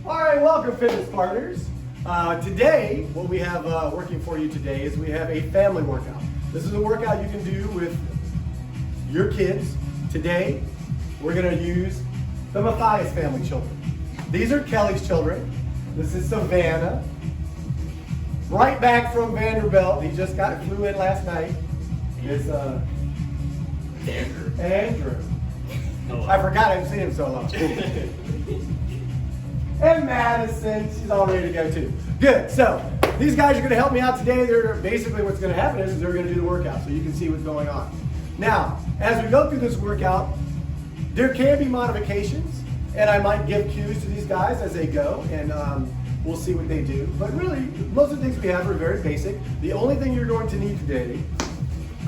All right, welcome fitness partners. Today, what we have working for you today is we have a family workout. This is a workout you can do with your kids. Today, we're gonna use the Matthias family children. These are Kelly's children. This is Savannah. Right back from Vanderbilt. He just flew in last night. Is Andrew. I forgot I haven't seen him so long. And Madison, she's all ready to go too. Good, so these guys are gonna help me out today. They're basically what's gonna happen is they're gonna do the workout so you can see what's going on. Now, as we go through this workout, there can be modifications and I might give cues to these guys as they go and we'll see what they do. But really, most of the things we have are very basic. The only thing you're going to need today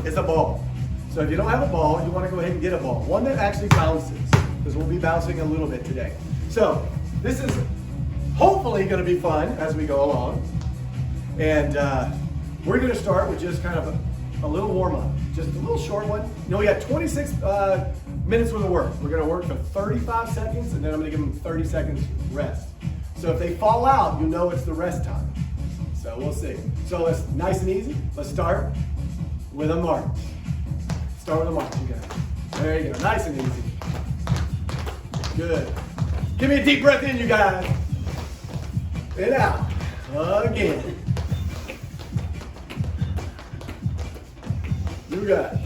is a ball. So if you don't have a ball, you wanna go ahead and get a ball. One that actually bounces, because we'll be bouncing a little bit today. So, this is hopefully going to be fun as we go along. And we're going to start with just kind of a little warm up, just a little short one. You know, we got 26 minutes worth of work. We're going to work for 35 seconds and then I'm going to give them 30 seconds rest. So if they fall out, you know it's the rest time. So we'll see. So let's, nice and easy, let's start with a march. Start with a march, you guys. There you go, nice and easy. Good. Give me a deep breath in, you guys. And out. Again. You got it.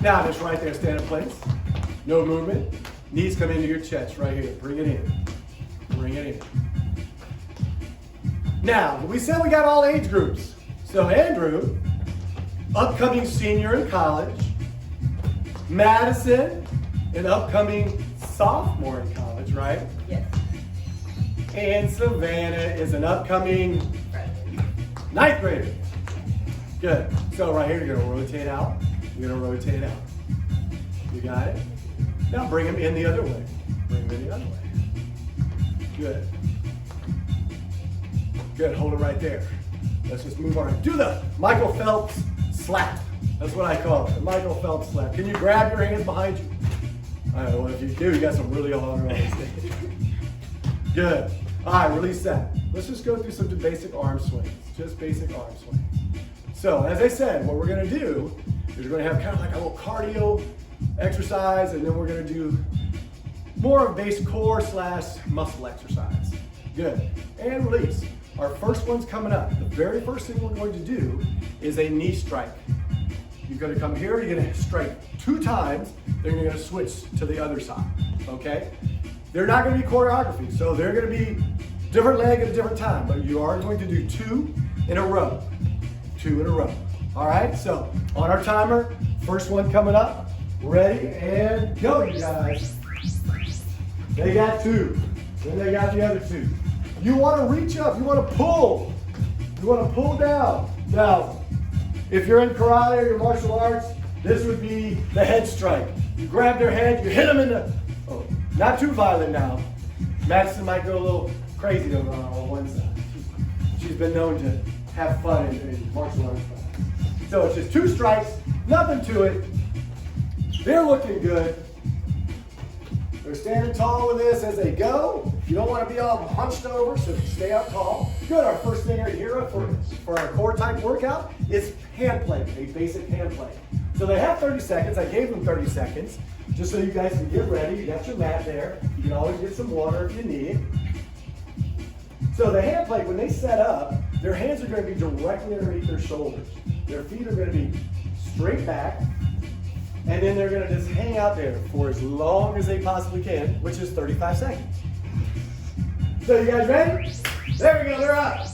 Now, just right there, stand in place. No movement. Knees come into your chest right here. Bring it in. Bring it in. Now, we said we got all age groups. So Andrew, upcoming senior in college. Madison, an upcoming sophomore in college, right? Yes. And Savannah is an upcoming ninth grader. Good. So right here, you're gonna rotate out. You're gonna rotate out. You got it? Now bring him in the other way. Bring him in the other way. Good. Good, hold it right there. Let's just move on. Do the Michael Phelps slap. That's what I call it, the Michael Phelps slap. Can you grab your hands behind you? I don't know, if you do, you got some really hard arms. Good. All right, release that. Let's just go through some basic arm swings. Just basic arm swings. So, as I said, what we're gonna do is we're gonna have kind of like a little cardio exercise, and then we're gonna do more of base core / muscle exercise. Good. And release. Our first one's coming up. The very first thing we're going to do is a knee strike. You're gonna come here, you're gonna strike 2 times, then you're gonna switch to the other side, okay? They're not gonna be choreography, so they're gonna be different leg at a different time, but you are going to do 2 in a row. 2 in a row. All right, so on our timer, first one coming up, ready, and go, you guys. They got 2, then they got the other 2. You wanna reach up, you wanna pull. You wanna pull down. Now, if you're in karate or your martial arts, this would be the head strike. You grab their head, you hit them in the, oh, not too violent now. Madison might go a little crazy over on one side. She's been known to have fun in martial arts class. So it's just 2 strikes, nothing to it. They're looking good. They're standing tall with this as they go. You don't want to be all hunched over, so stay up tall. Good, our first thing right here for our core type workout is hand plank, a basic hand plank. So they have 30 seconds, I gave them 30 seconds, just so you guys can get ready. You got your mat there. You can always get some water if you need it. So the hand plank, when they set up, their hands are going to be directly underneath their shoulders. Their feet are going to be straight back, and then they're going to just hang out there for as long as they possibly can, which is 35 seconds. So you guys ready? There we go, they're up.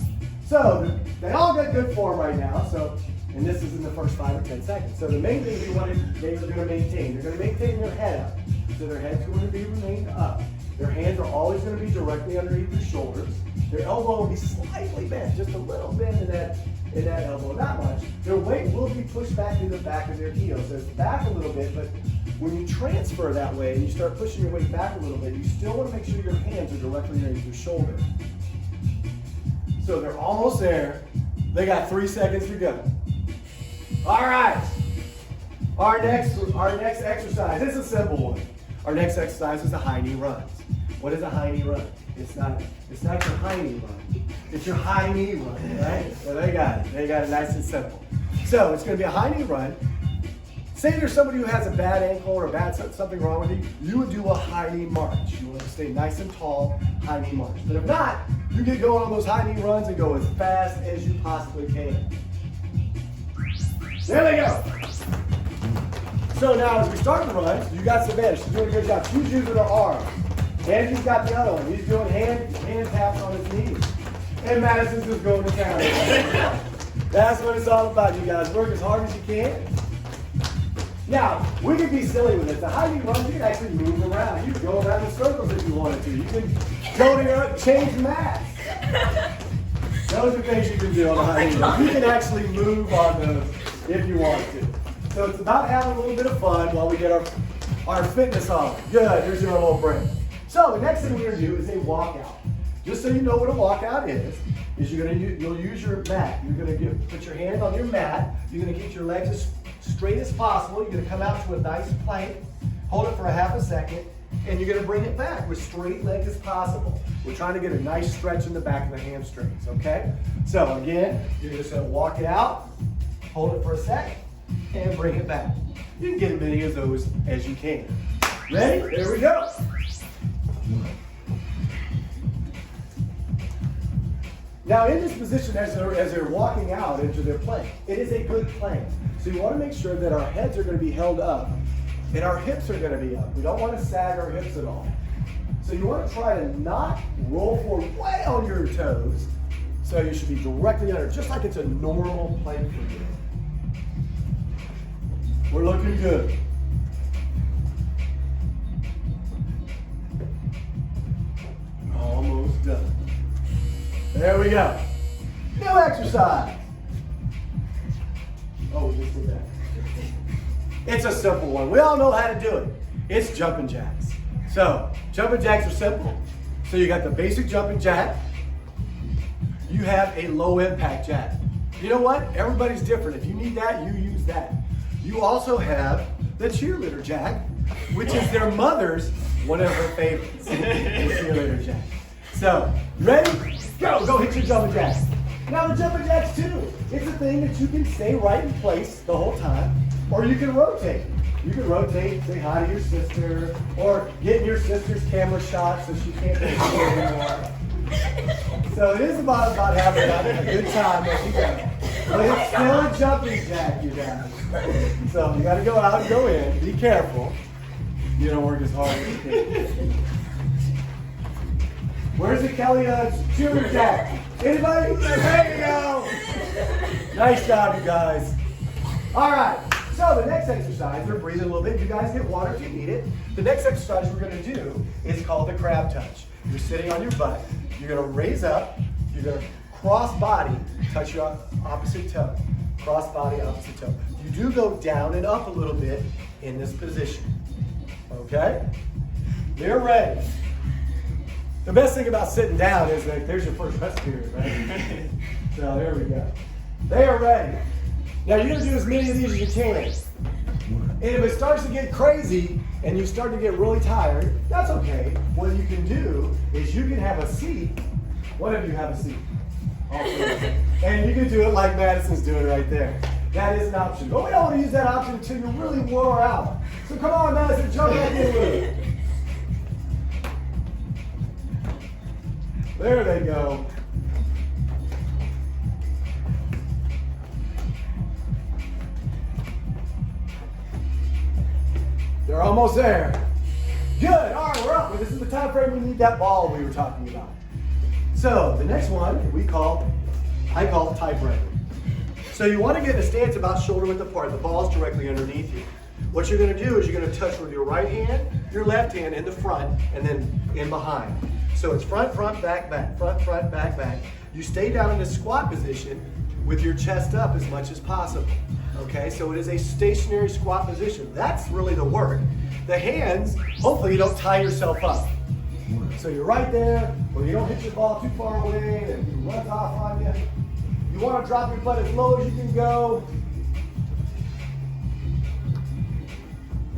So they all got good form right now, so, and this is in the first 5 or 10 seconds. So the main thing they are going to maintain, they're going to maintain their head up. So their head's going to be remained up. Their hands are always going to be directly underneath their shoulders. Their elbow will be slightly bent, just a little bend in that elbow, not much. Their weight will be pushed back to the back of their heel. So it's back a little bit, but when you transfer that way and you start pushing your weight back a little bit, you still want to make sure your hands are directly underneath your shoulder. So they're almost there. They got 3 seconds to go. All right. Our next exercise, it's a simple one. Our next exercise is the high knee runs. What is a high knee run? It's not your high knee run. It's your high knee run, right? So they got it. They got it nice and simple. So it's going to be a high knee run. Say there's somebody who has a bad ankle or something wrong with you, you would do a high knee march. You want to stay nice and tall, high knee march. But if not, you get going on those high knee runs and go as fast as you possibly can. There they go. So now as we start the run, you got Savannah. She's doing a good job. She's using her arms. Andrew's got the other one. He's doing hand taps on his knees. And Madison's just going to town. That's what it's all about, you guys. Work as hard as you can. Now, we can be silly with it. The high knee run, you can actually move around. You can go around in circles if you wanted to. You can go to your change mats. Those are things you can do on the high knee run. You can actually move on those if you want to. So it's about having a little bit of fun while we get our fitness on. Good, here's your little break. So the next thing we're going to do is a walkout. Just so you know what a walkout is you'll use your mat. You're going to put your hand on your mat. You're going to get your legs as straight as possible. You're going to come out to a nice plank, hold it for a half a second, and you're going to bring it back with straight legs as possible. We're trying to get a nice stretch in the back of the hamstrings, okay? So again, you're just going to walk it out, hold it for a second, and bring it back. You can get as many of those as you can. Ready? There we go. Now in this position as they're walking out into their plank, it is a good plank. So you want to make sure that our heads are going to be held up and our hips are going to be up. We don't want to sag our hips at all. So you want to try to not roll forward way on your toes. So you should be directly under, just like it's a normal plank for you. We're looking good. Almost done. There we go. New exercise. Oh, we just did that. It's a simple one. We all know how to do it. It's jumping jacks. So, jumping jacks are simple. So you got the basic jumping jack. You have a low impact jack. You know what? Everybody's different. If you need that, you use that. You also have the cheerleader jack, which is their mother's one of her favorites. The cheerleader jack. So, ready? Go hit your jumping jacks. Now the jumping jacks too, it's a thing that you can stay right in place the whole time, or you can rotate. You can rotate, say hi to your sister, or get in your sister's camera shot so she can't be seen anymore. So it is about having a good time as you go. But it's still a jumping jack, you guys. So you gotta go out and go in, be careful. You don't work as hard as you can. Where's the Kelly cheerleader jack? Anybody? There you go. Nice job, you guys. All right. So the next exercise, we're breathing a little bit. You guys get water if you need it. The next exercise we're going to do is called the crab touch. You're sitting on your butt. You're going to raise up. You're going to cross body, touch your opposite toe. Cross body, opposite toe. You do go down and up a little bit in this position. Okay? They're ready. The best thing about sitting down is that there's your first rest period, right? So there we go. They are ready. Now you're going to do as many of these as you can. And if it starts to get crazy and you start to get really tired, that's okay. What you can do is you can have a seat. One of you have a seat. And you can do it like Madison's doing right there. That is an option. But we don't want to use that option until you're really wore out. So come on, Madison, jump back in with it. There they go. They're almost there. Good. All right, we're up. This is the time frame we need that ball we were talking about. So the next one I call it typewriter. So you want to get in a stance about shoulder width apart. The ball is directly underneath you. What you're going to do is you're going to touch with your right hand, your left hand in the front, and then in behind. So it's front, front, back, back, front, front, back, back. You stay down in the squat position with your chest up as much as possible. Okay, so it is a stationary squat position. That's really the work. The hands, hopefully you don't tie yourself up. So you're right there, where you don't hit your ball too far away and it runs off on you. You want to drop your butt as low as you can go.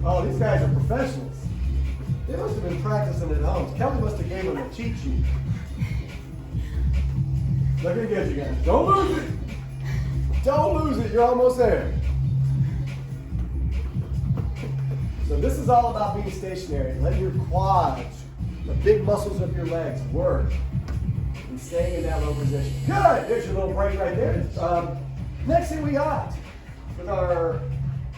Oh, these guys are professionals. They must have been practicing at home. Kelly must have gave them a cheat sheet. Looking good, you guys. Don't lose it. Don't lose it. You're almost there. So this is all about being stationary. Let your quads, the big muscles of your legs, work and staying in that low position. Good. There's your little break right there. Next thing we got with our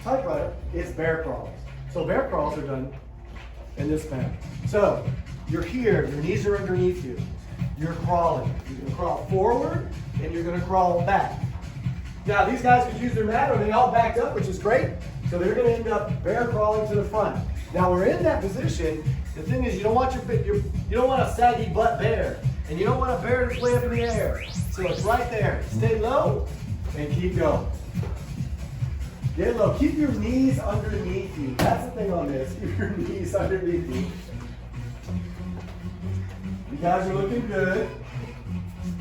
typewriter is bear crawls. So bear crawls are done in this manner. So you're here, your knees are underneath you. You're crawling. You're going to crawl forward and you're going to crawl back. Now these guys could use their mat or they all backed up, which is great. So they're going to end up bear crawling to the front. Now we're in that position. The thing is, you don't want you don't want a saggy butt bear, and you don't want a bear that's way up in the air. So it's right there. Stay low and keep going. Get low. Keep your knees underneath you. That's the thing on this. Keep your knees underneath you. You guys are looking good.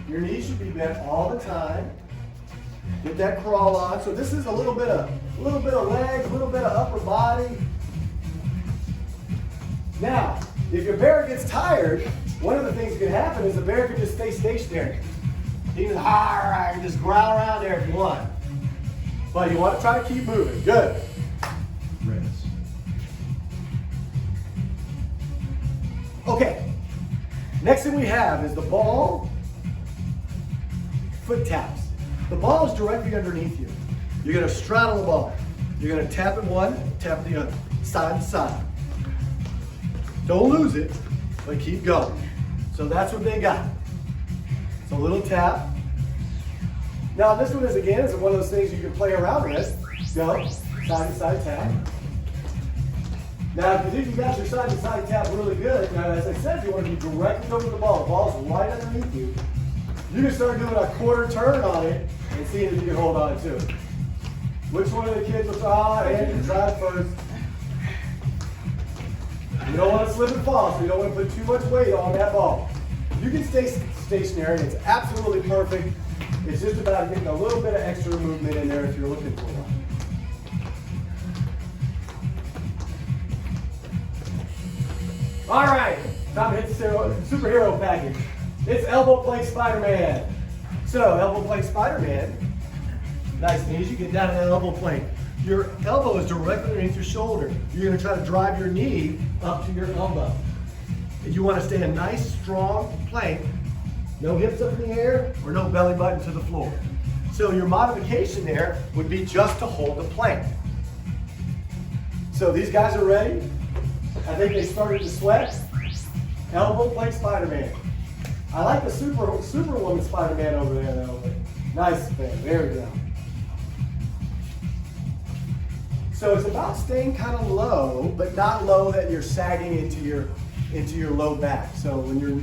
Your knees should be bent all the time. Get that crawl on. So this is a little bit of legs, a little bit of upper body. Now, if your bear gets tired, one of the things that can happen is the bear can just stay stationary. He can just growl around there if you want. But you want to try to keep moving. Good. Rinse. Okay. Next thing we have is the ball foot taps. The ball is directly underneath you. You're going to straddle the ball. You're going to tap it one, tap the other, side to side. Don't lose it, but keep going. So that's what they got. It's a little tap. Now this one is, again, is one of those things you can play around with. Go, side to side tap. Now if you think you got your side to side tap really good, now as I said, you want to be directly over the ball. The ball's right underneath you. You can start doing a quarter turn on it and see if you can hold on to it. Which one of the kids will try? Andrew, try it first. You don't want to slip and fall, so you don't want to put too much weight on that ball. You can stay stationary. It's absolutely perfect. It's just about getting a little bit of extra movement in there if you're looking for one. All right, time to hit the superhero package. It's elbow plank Spider-Man. So, elbow plank Spider-Man, nice and easy, get down to that elbow plank. Your elbow is directly underneath your shoulder. You're going to try to drive your knee up to your elbow. And you want to stay a nice, strong plank. No hips up in the air or no belly button to the floor. So your modification there would be just to hold the plank. So these guys are ready. I think they started to sweat. Elbow plank Spider-Man. I like the Superwoman Spider-Man over there though. Nice, man. There we go. So it's about staying kind of low, but not low that you're sagging into your low back. So when your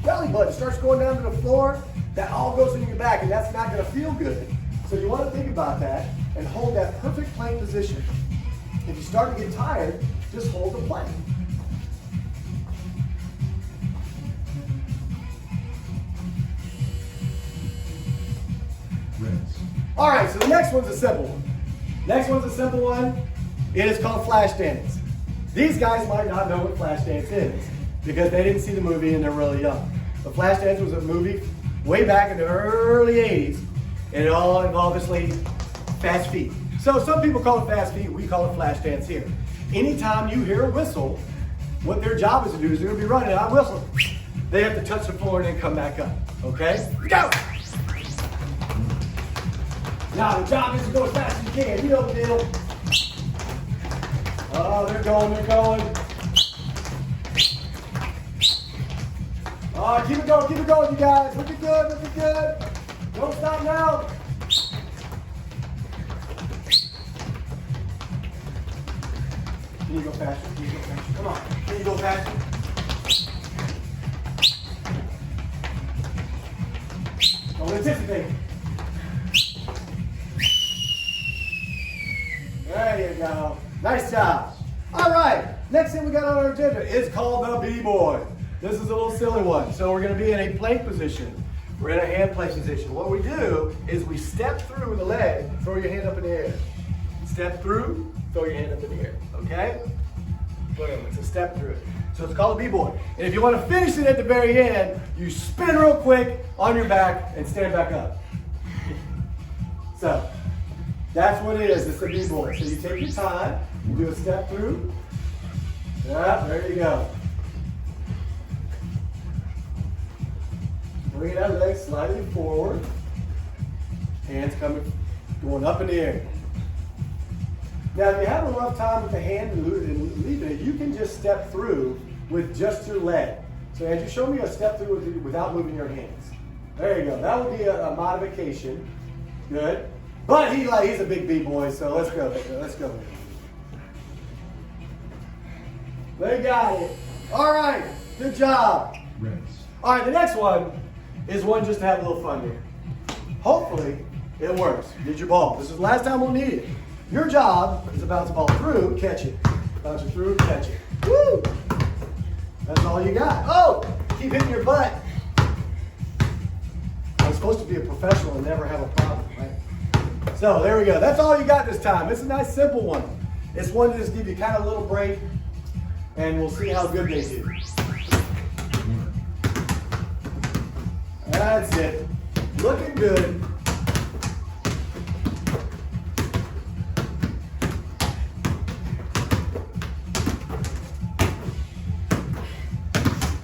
belly button starts going down to the floor, that all goes into your back, and that's not going to feel good. So you want to think about that and hold that perfect plank position. If you start to get tired, just hold the plank. Rinse. All right, so the next one's a simple one. Next one's a simple one. It is called flash dance. These guys might not know what flash dance is because they didn't see the movie and they're really young. The flash dance was a movie way back in the early 80s, and it all involved this lady, fast feet. So some people call it fast feet, we call it flash dance here. Anytime you hear a whistle, what their job is to do is they're gonna be running out whistle. They have to touch the floor and then come back up, okay? Go! Now the job is to go as fast as you can. You know the deal. Oh, they're going, they're going. Oh, keep it going, you guys. Looking good, looking good. Don't stop now. Can you go faster? Can you go faster? Come on. Can you go faster? Don't anticipate. There you go. Nice job. All right. Next thing we got on our agenda is called the B-boy. This is a little silly one. So we're going to be in a plank position. We're in a hand plank position. What we do is we step through the leg, throw your hand up in the air. Step through, throw your hand up in the air. Okay? Boom. It's a step through. So it's called a B-boy. And if you want to finish it at the very end, you spin real quick on your back and stand back up. So that's what it is. It's a B-boy. So you take your time, you do a step through. Yeah, there you go. Bring that leg slightly forward. Hands going up in the air. Now, if you have a rough time with the hand and leaving it, you can just step through with just your leg. So Andrew, show me a step through without moving your hands. There you go. That would be a modification. Good. But he's a big B-boy, so let's go. Let's go. They got it. All right. Good job. All right, the next one is one just to have a little fun here. Hopefully, it works. Get your ball. This is the last time we'll need it. Your job is to bounce the ball through, catch it. Bounce it through, catch it. Woo! That's all you got. Oh! Keep hitting your butt. I'm supposed to be a professional and never have a problem, right? So there we go. That's all you got this time. It's a nice simple one. It's one to just give you kind of a little break, and we'll see how good they do. That's it. Looking good.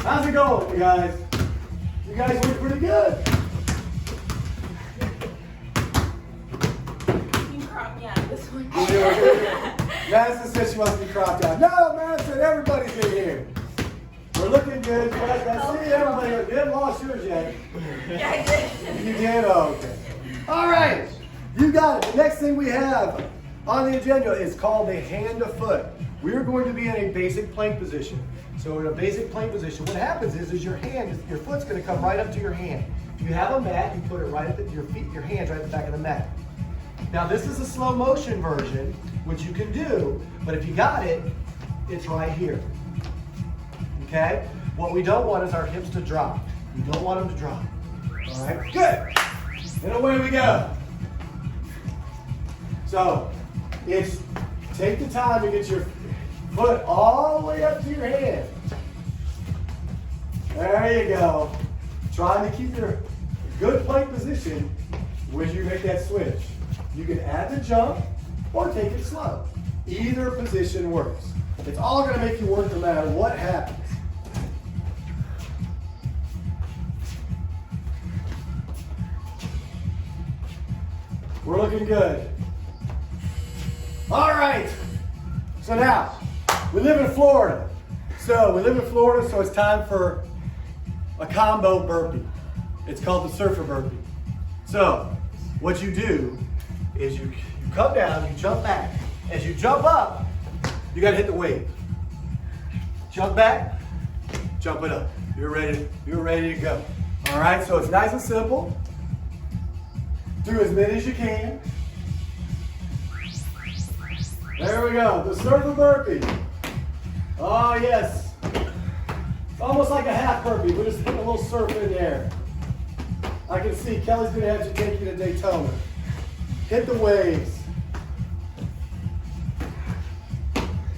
How's it going, you guys? You guys look pretty good. You can crop me out of this one. Madison says she wants to be cropped out. No, Madison, everybody's in here. We're looking good. You guys got to see everybody. You haven't lost yours yet. Yeah, I did. You did? Oh, okay. All right. You got it. The next thing we have on the agenda is called a hand to foot. We are going to be in a basic plank position. So in a basic plank position, what happens is your foot's going to come right up to your hand. If you have a mat, you put it right at your hands right at the back of the mat. Now this is a slow motion version, which you can do, but if you got it, it's right here. Okay? What we don't want is our hips to drop. We don't want them to drop. All right? Good. And away we go. So it's take the time to get your foot all the way up to your hand. There you go. Trying to keep your good plank position when you make that switch. You can add the jump or take it slow. Either position works. It's all going to make you work no matter what happens. We're looking good. All right. So now, we live in Florida. So it's time for a combo burpee. It's called the surfer burpee. So what you do is you come down, you jump back. As you jump up, you gotta hit the wave. Jump back, jump it up. You're ready to go. All right, so it's nice and simple. Do as many as you can. There we go, the surfer burpee. Oh yes. It's almost like a half burpee. We're just putting a little surf in there. I can see Kelly's gonna have to take you to Daytona. Hit the waves.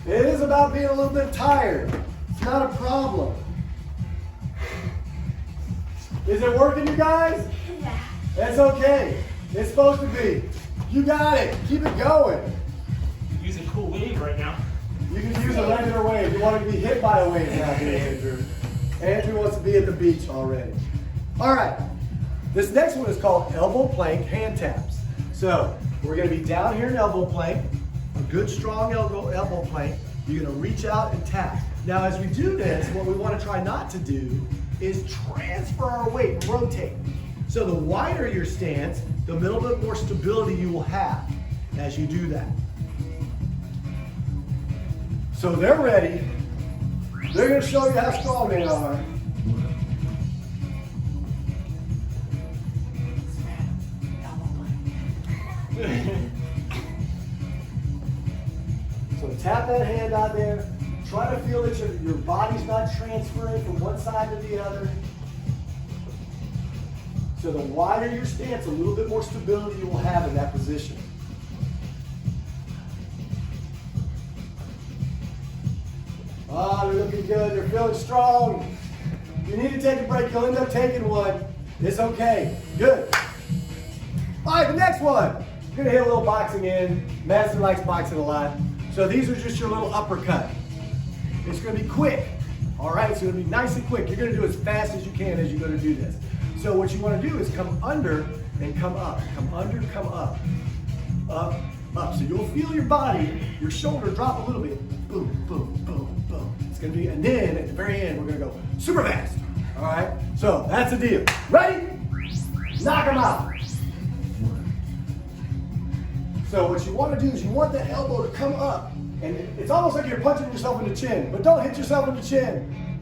It is about being a little bit tired. It's not a problem. Is it working, you guys? Yeah. That's okay. It's supposed to be. You got it. Keep it going. Using cool wave right now. You can use a regular wave. You want to be hit by a wave now, Andrew. Andrew wants to be at the beach already. All right. This next one is called elbow plank hand taps. So we're going to be down here in elbow plank, a good strong elbow plank. You're going to reach out and tap. Now as we do this, what we want to try not to do is transfer our weight and rotate. So the wider your stance, the little bit more stability you will have as you do that. So they're ready. They're going to show you how strong they are. So tap that hand out there. Try to feel that your body's not transferring from one side to the other. So the wider your stance, a little bit more stability you will have in that position. they're looking good. They're feeling strong. If you need to take a break, you'll end up taking one. It's okay. Good. All right, the next one. You're gonna hit a little boxing in. Madison likes boxing a lot. So these are just your little uppercut. It's gonna be quick. All right, so it'll be nice and quick. You're gonna do as fast as you can as you're gonna do this. So what you wanna do is come under and come up. Come under, come up. Up, up. So you'll feel your body, your shoulder drop a little bit. Boom, boom, boom, boom. It's gonna be, and then at the very end, we're gonna go super fast. All right, so that's the deal. Ready? Knock them out. So what you want to do is you want that elbow to come up. And it's almost like you're punching yourself in the chin, but don't hit yourself in the chin.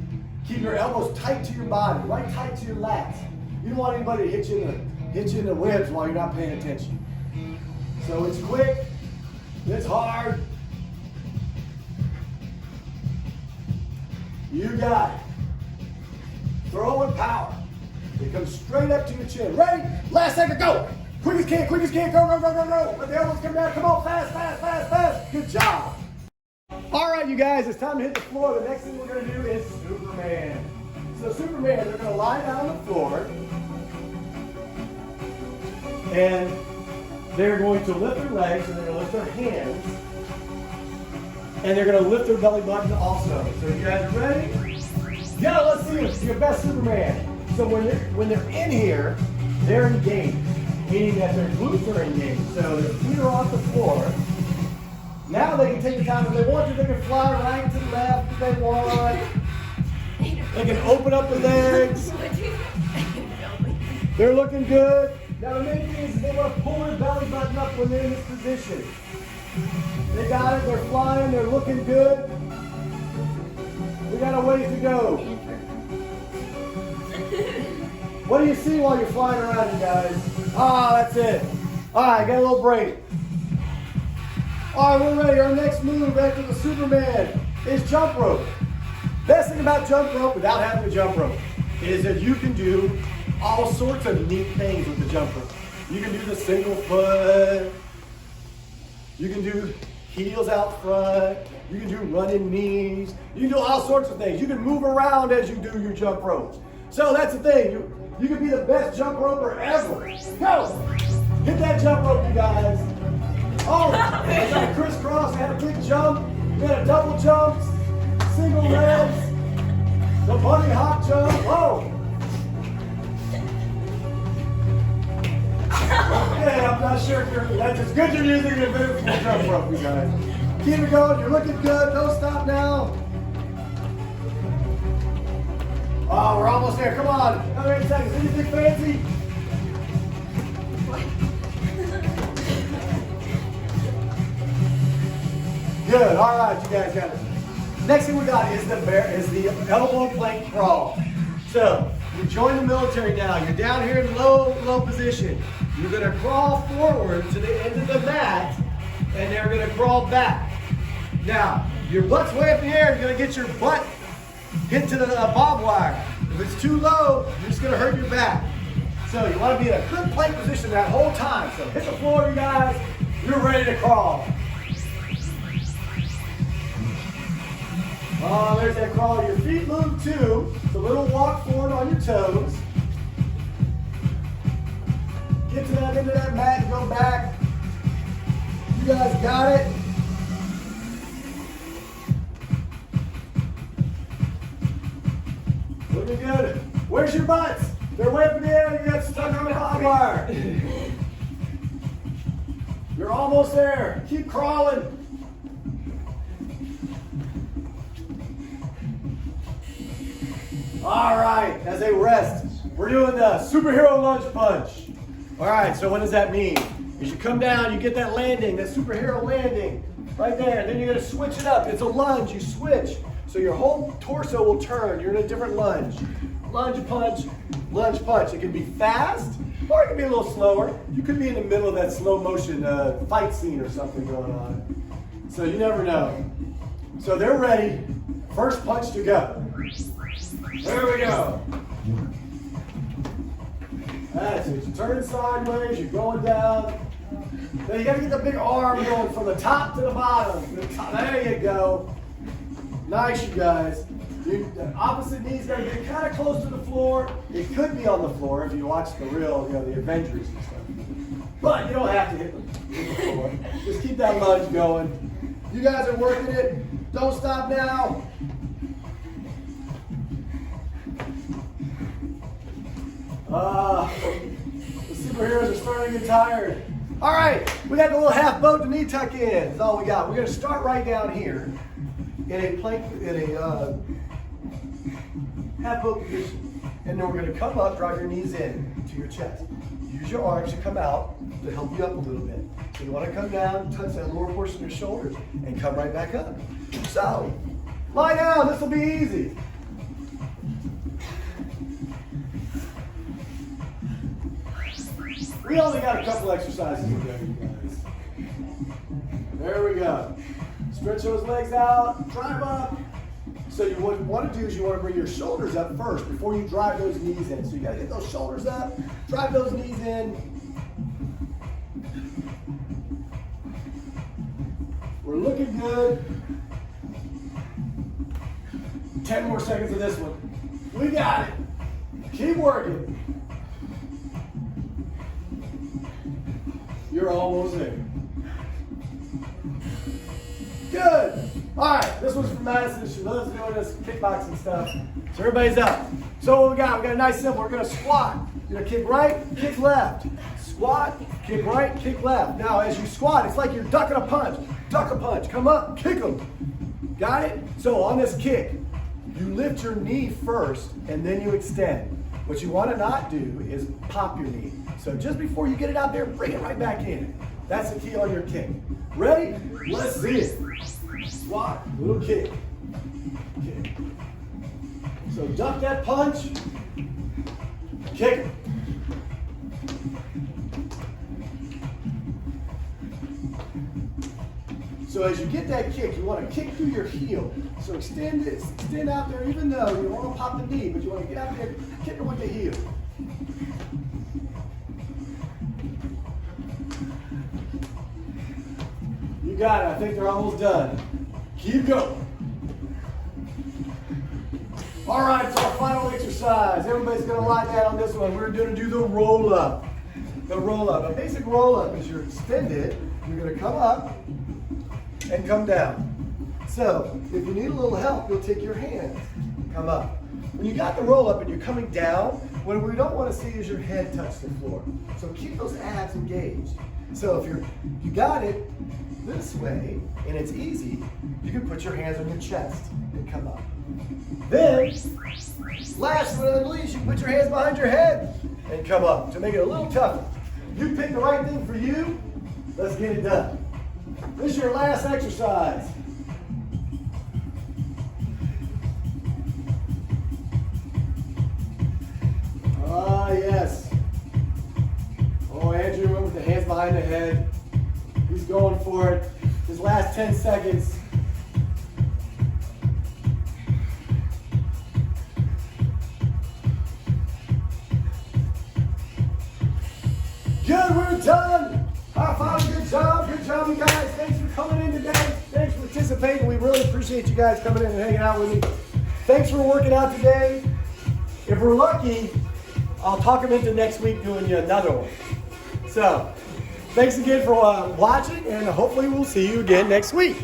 Keep your elbows tight to your body, right tight to your lats. You don't want anybody to hit you in the ribs while you're not paying attention. So it's quick, it's hard. You got it. Throw with power. It comes straight up to your chin. Ready? Last second, go. Quick as can, go, go, go, go, go. Let the elbows come down. Come on, fast, fast, fast, fast. Good job. All right, you guys, it's time to hit the floor. The next thing we're going to do is Superman. So Superman, they're going to lie down on the floor. And they're going to lift their legs, and they're going to lift their hands. And they're going to lift their belly button also. So you guys are ready? Yeah, let's see it. Your best Superman. So when they're in here, they're engaged, meaning that their glutes are engaged. So their feet are off the floor. Now they can take the time if they want to. They can fly right to the left if they want. They can open up the legs. They're looking good. Now the main thing is they want to pull their belly button up when they're in this position. They got it. They're flying. They're looking good. We got a ways to go. What do you see while you're flying around, you guys? Ah, that's it. All right, got a little break. All right, we're ready. Our next move after the Superman is jump rope. Best thing about jump rope, without having a jump rope, is that you can do all sorts of neat things with the jump rope. You can do the single foot. You can do heels out front. You can do running knees. You can do all sorts of things. You can move around as you do your jump rope. So that's the thing. You can be the best jump roper ever. Go! Hit that jump rope, you guys. Oh, I got a crisscross. I had a big jump. We had a double jumps, single legs, the bunny hop jump. Whoa! Okay, I'm not sure if that's as good as you're using your beautiful jump rope, you guys. Keep it going. You're looking good. Don't stop now. Oh, we're almost there. Come on. Another 8 seconds. Anything fancy? Good. All right, you guys got it. Next thing we got is the elbow plank crawl. So you join the military now. You're down here in low position. You're going to crawl forward to the end of the mat, and they're going to crawl back. Now, your butt's way up in the air. You're going to get your butt hit to the barbed wire. If it's too low, you're just going to hurt your back. So you want to be in a good plank position that whole time. So hit the floor, you guys. You're ready to crawl. Oh, there's that crawl. Your feet move too. It's a little walk forward on your toes. Get to that end of that mat and go back. You guys got it. Looking good. Where's your butts? They're way up in the air. You got stuck on the barbed wire. You're almost there. Keep crawling. All right, as they rest, we're doing the superhero lunge punch. All right, so what does that mean? As you come down, you get that landing, that superhero landing right there. Then you're gonna switch it up. It's a lunge, you switch. So your whole torso will turn. You're in a different lunge. Lunge punch, lunge punch. It can be fast, or it can be a little slower. You could be in the middle of that slow motion fight scene or something going on. So you never know. So they're ready. First punch to go. There we go. That's it. You're turning sideways, you're going down. Now you gotta get the big arm going from the top to the bottom. There you go. Nice, you guys. The opposite knee's got to be kind of close to the floor. It could be on the floor if you watch the real, the Avengers and stuff. But you don't have to hit the floor. Just keep that lunge going. You guys are working it. Don't stop now. The superheroes are starting to get tired. All right, we got the little half boat to knee tuck in. That's all we got. We're going to start right down here in a plank, half boat position. And then we're going to come up, drive your knees in to your chest. Use your arms to come out to help you up a little bit. So you want to come down, touch that lower portion of your shoulders, and come right back up. So, lie down. This will be easy. We only got a couple exercises to do, you guys. There we go. Stretch those legs out, drive up. So what you want to do is you want to bring your shoulders up first before you drive those knees in. So you got to get those shoulders up, drive those knees in. We're looking good. 10 more seconds of this one. We got it. Keep working. You're almost there. Good. All right, this one's from Madison. She loves doing this kickboxing stuff. So everybody's up. So what we got a nice simple. We're going to squat. You're going to kick right, kick left. Squat, kick right, kick left. Now as you squat, it's like you're ducking a punch. Duck a punch. Come up, kick them. Got it? So on this kick, you lift your knee first and then you extend. What you want to not do is pop your knee. So just before you get it out there, bring it right back in. That's the key on your kick. Ready? Let's see it. Squat, little kick. Kick. So duck that punch. Kick it. So as you get that kick, you want to kick through your heel. So extend it, extend out there, even though you don't want to pop the knee, but you want to get out there, kick it with the heel. You got it. I think they're almost done. Keep going. All right, so our final exercise. Everybody's going to lie down on this one. We're going to do the roll up. The roll up. A basic roll up is you're extended. You're going to come up and come down. So if you need a little help, you'll take your hands, come up. When you got the roll up and you're coming down, what we don't want to see is your head touch the floor. So keep those abs engaged. So if you got it this way and it's easy, you can put your hands on your chest and come up. Then, last but not least, you can put your hands behind your head and come up to make it a little tougher. You pick the right thing for you. Let's get it done. This is your last exercise. Ah, yes. Oh, Andrew went with the hands behind the head. He's going for it. His last 10 seconds. Good, we're done. High five, good job, you guys. Thanks for coming in today. Thanks for participating. We really appreciate you guys coming in and hanging out with me. Thanks for working out today. If we're lucky, I'll talk them into next week doing you another one. So, thanks again for watching, and hopefully we'll see you again next week.